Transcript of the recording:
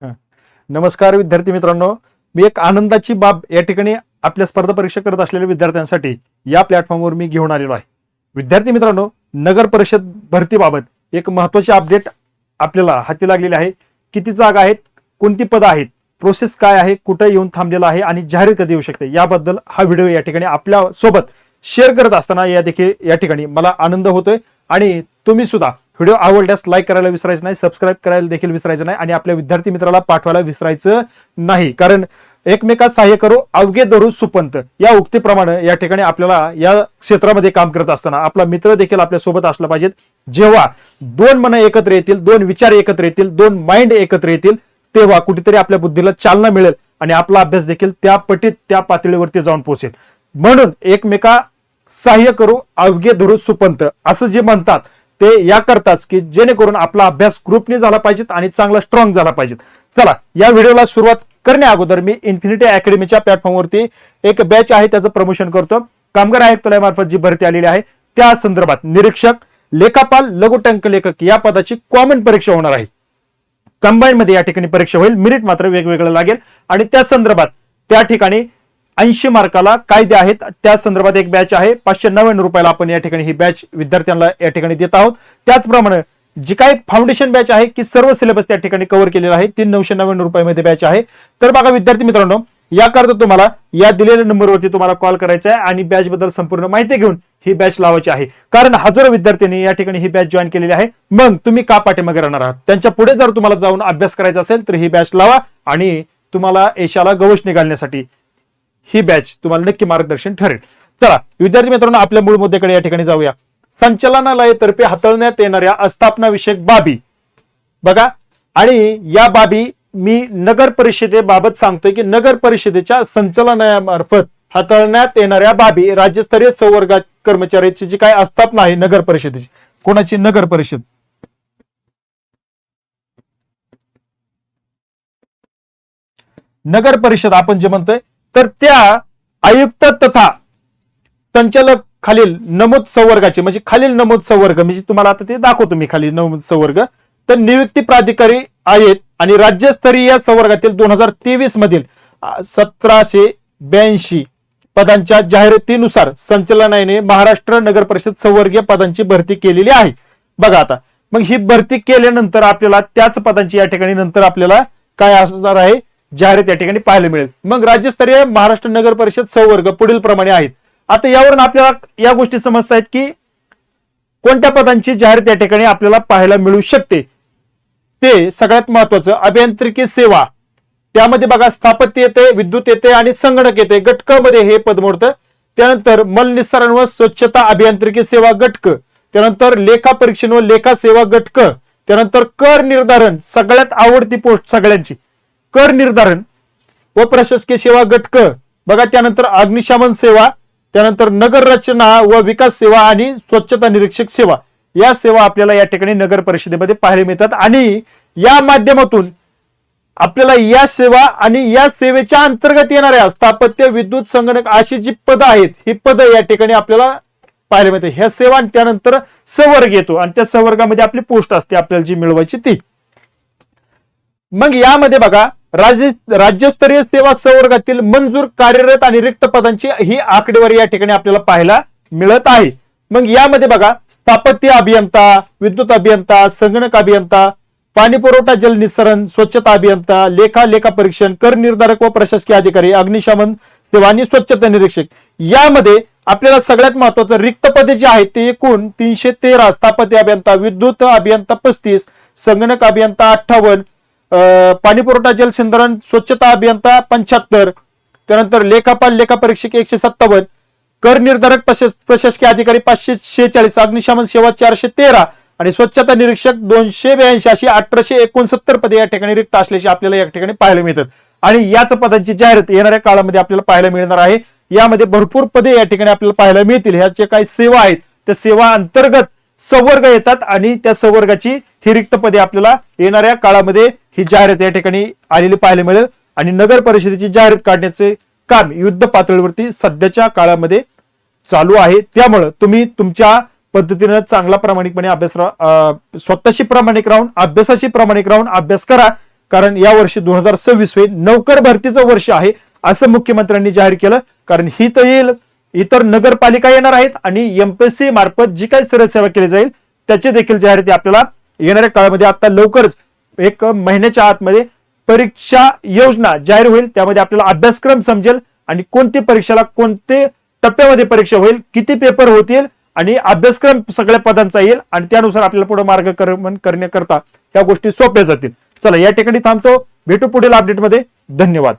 हं. नमस्कार विद्यार्थी मित्रांनो, मी एक आनंदाची बाब या ठिकाणी आपल्या स्पर्धा परीक्षा करत असलेल्या विद्यार्थ्यांसाठी या प्लॅटफॉर्मवर मी घेऊन आलेलो आहे. विद्यार्थी मित्रांनो, नगर परिषद भरतीबाबत एक महत्त्वाची अपडेट आपल्याला हाती लागलेली आहे. किती जागा आहेत, कोणती पदं आहेत, प्रोसेस काय आहे, कुठे येऊन थांबलेला आहे आणि जाहीर कधी येऊ शकते याबद्दल हा व्हिडिओ या ठिकाणी आपल्या सोबत शेअर करत असताना या ठिकाणी मला आनंद होतोय. आणि तुम्ही सुद्धा व्हिडिओ आवडल्यास लाईक करायला विसरायचं नाही, सबस्क्राईब करायला देखील विसरायचं नाही आणि आपल्या विद्यार्थी मित्राला पाठवायला विसरायचं नाही. कारण एकमेकात सहाय्य करू अवघे धरू सुपंत या उक्तीप्रमाणे या ठिकाणी आपल्याला या क्षेत्रामध्ये काम करत असताना आपला मित्र देखील आपल्या सोबत असला पाहिजेत. जेव्हा दोन मन एकत्र येतील, दोन विचार एकत्र येतील, दोन माइंड एकत्र येतील, तेव्हा कुठेतरी आपल्या बुद्धीला चालना मिळेल आणि आपला अभ्यास देखील त्या पटीत त्या पातळीवरती जाऊन पोहोचेल. म्हणून एकमेका सहाय्य करू अवघे धरू सुपंत असं जे म्हणतात ते या करताच की जेणेकरून आपला अभ्यास ग्रुपने झाला पाहिजे आणि चांगला स्ट्रॉंग झाला पाहिजे. चला, या व्हिडिओला सुरुवात करण्या अगोदर मी इन्फिनिटी अकॅडमीच्या प्लॅटफॉर्मवरती एक बॅच आहे त्याचं प्रमोशन करतो. कामगार आयुक्तालयामार्फत जी भरती आलेली आहे त्या संदर्भात निरीक्षक, लेखापाल, लघुटंक लेखक या पदाची कॉमन परीक्षा होणार आहे. कंबाईन मध्ये या ठिकाणी परीक्षा होईल, मेरिट मात्र वेगवेगळं लागेल आणि त्या संदर्भात त्या ठिकाणी 80 मार्काला कायदे आहेत. त्या संदर्भात एक बॅच आहे, 599 रुपयाला आपण या ठिकाणी ही बॅच विद्यार्थ्यांना या ठिकाणी देत आहोत. त्याचप्रमाणे जी काही फाउंडेशन बॅच आहे की सर्व सिलेबस त्या ठिकाणी कव्हर केलेला आहे, 999 रुपयामध्ये बॅच आहे. तर बघा विद्यार्थी मित्रांनो, याकरता तुम्हाला या दिलेल्या नंबरवरती तुम्हाला कॉल करायचा आहे आणि बॅच बद्दल संपूर्ण माहिती घेऊन ही बॅच लावायची आहे. कारण हजारो विद्यार्थ्यांनी या ठिकाणी ही बॅच जॉईन केलेली आहे. मग तुम्ही का पाठीमागे राहणार आहात? त्यांच्या पुढे जर तुम्हाला जाऊन अभ्यास करायचा असेल तर ही बॅच लावा आणि तुम्हाला यशाला गवसणी घालण्यासाठी ही बॅच तुम्हाला नक्की मार्गदर्शन ठरेल. चला विद्यार्थी मित्रांनो, आपल्या मूळ मुद्द्याकडे या ठिकाणी जाऊया. संचालनालयातर्फे हाताळण्यात येणाऱ्या अस्थापना विषयक बाबी बघा. आणि या बाबी मी नगर परिषदेबाबत सांगतोय की नगर परिषदेच्या संचालनालयामार्फत हाताळण्यात येणाऱ्या बाबी राज्यस्तरीय संवर्गात कर्मचाऱ्याची जी काय अस्थापना आहे नगर परिषदेची, कोणाची? नगर परिषद. नगर परिषद आपण जे म्हणतोय तर त्या आयुक्त तथा संचालक खालील नमूद संवर्गाचे म्हणजे खालील नमूद संवर्ग म्हणजे तुम्हाला आता ते दाखवतो मी खालील नमूद संवर्ग तर नियुक्ती प्राधिकारी आहेत आणि राज्यस्तरीय संवर्गातील 2023 मधील 1782 पदांच्या जाहिरातीनुसार संचालनालयाने महाराष्ट्र नगर परिषद संवर्गीय पदांची भरती केलेली आहे. बघा आता मग ही भरती केल्यानंतर आपल्याला त्याच पदांची या ठिकाणी नंतर आपल्याला काय असणार आहे, जाहिरात या ठिकाणी पाहायला मिळेल. मग राज्यस्तरीय महाराष्ट्र नगर परिषद संवर्ग पुढील प्रमाणे आहेत. आता यावरून आपल्याला या गोष्टी समजता आहेत की कोणत्या पदांची जाहिरात या ठिकाणी आपल्याला पाहायला मिळू शकते. ते सगळ्यात महत्वाचं अभियांत्रिकी सेवा, त्यामध्ये बघा स्थापत्य येते, विद्युत येते आणि संगणक येते. घटक मध्ये हे पद मोडतं. त्यानंतर मलनिस्सारण व स्वच्छता अभियांत्रिकी सेवा घटक, त्यानंतर लेखा परीक्षण व लेखा सेवा घटक, त्यानंतर कर निर्धारण सगळ्यात आवडती पोस्ट सगळ्यांची, कर निर्धारण व प्रशासकीय सेवा घटक बघा. त्यानंतर अग्निशमन सेवा, त्यानंतर नगर रचना व विकास सेवा आणि स्वच्छता निरीक्षक सेवा या सेवा आपल्याला या ठिकाणी नगर परिषदेमध्ये पाहायला मिळतात. आणि या माध्यमातून आपल्याला या सेवा आणि या सेवेच्या अंतर्गत येणाऱ्या स्थापत्य, विद्युत, संगणक अशी जी पदं आहेत ही पदं या ठिकाणी आपल्याला पाहायला मिळते. ह्या सेवा आणि त्यानंतर संवर्ग येतो आणि त्या संवर्गामध्ये आपली पोस्ट असते आपल्याला जी मिळवायची ती. मग यामध्ये बघा राज्यस्तरीय सेवा संवर्गातील मंजूर कार्यरत आणि रिक्त पदांची ही आकडेवारी या ठिकाणी आपल्याला पाहायला मिळत आहे. मग यामध्ये बघा स्थापत्य अभियंता, विद्युत अभियंता, संगणक अभियंता, पाणी पुरवठा जल निस्सारण, स्वच्छता अभियंता, लेखा परीक्षण, कर निर्धारक व प्रशासकीय अधिकारी, अग्निशमन सेवा आणि स्वच्छता निरीक्षक यामध्ये आपल्याला सगळ्यात महत्वाचं रिक्त पदे जे आहेत ते एकूण 313. स्थापत्य अभियंता, विद्युत अभियंता 35, संगणक अभियंता 58, पाणी पुरवठा जलसंधारण स्वच्छता अभियंता 75, त्यानंतर लेखापाल लेखा परीक्षक 157, कर निर्धारक प्रशासकीय अधिकारी 546, अग्निशमन सेवा 413 आणि स्वच्छता निरीक्षक 282 अशी 1869 पदे या ठिकाणी रिक्त असल्याची आपल्याला या ठिकाणी पाहायला मिळतात. आणि याच पदांची जाहिरात येणाऱ्या काळामध्ये आपल्याला पाहायला मिळणार आहे. यामध्ये भरपूर पदे या ठिकाणी आपल्याला पाहायला मिळतील. ह्याचे काही सेवा आहेत त्या सेवा अंतर्गत संवर्ग येतात आणि त्या संवर्गाची ही रिक्त पदे आपल्याला येणाऱ्या काळामध्ये ही जाहिरात या ठिकाणी आलेली पाहायला मिळेल. आणि नगर परिषदेची जाहिरात काढण्याचे काम युद्ध पातळीवरती सध्याच्या काळामध्ये चालू आहे. त्यामुळे तुम्ही तुमच्या पद्धतीने चांगला प्रामाणिकपणे अभ्यास स्वतःशी प्रामाणिक राहून अभ्यासाशी प्रामाणिक राहून अभ्यास करा. कारण या वर्षी 2026 हे नोकर भरतीचं वर्ष आहे असं मुख्यमंत्र्यांनी जाहीर केलं. कारण ही तर येईल, इतर नगरपालिका येणार आहेत आणि एमपीएससी मार्फत जी काही सरळ सेवा केली जाईल त्याची देखील जाहिराती आपल्याला येणाऱ्या काळामध्ये आता लवकरच एक महिन्याच्या आतमध्ये परीक्षा योजना जाहीर होईल. त्यामध्ये आपल्याला अभ्यासक्रम समजेल आणि कोणती परीक्षेला कोणते टप्प्यामध्ये परीक्षा होईल, किती पेपर होतील आणि अभ्यासक्रम सगळ्या पदांचा येईल आणि त्यानुसार आपल्याला पुढे मार्गक्रमण करण्याकरता या गोष्टी सोप्या जातील. चला या ठिकाणी थांबतो, भेटू पुढील अपडेटमध्ये. धन्यवाद.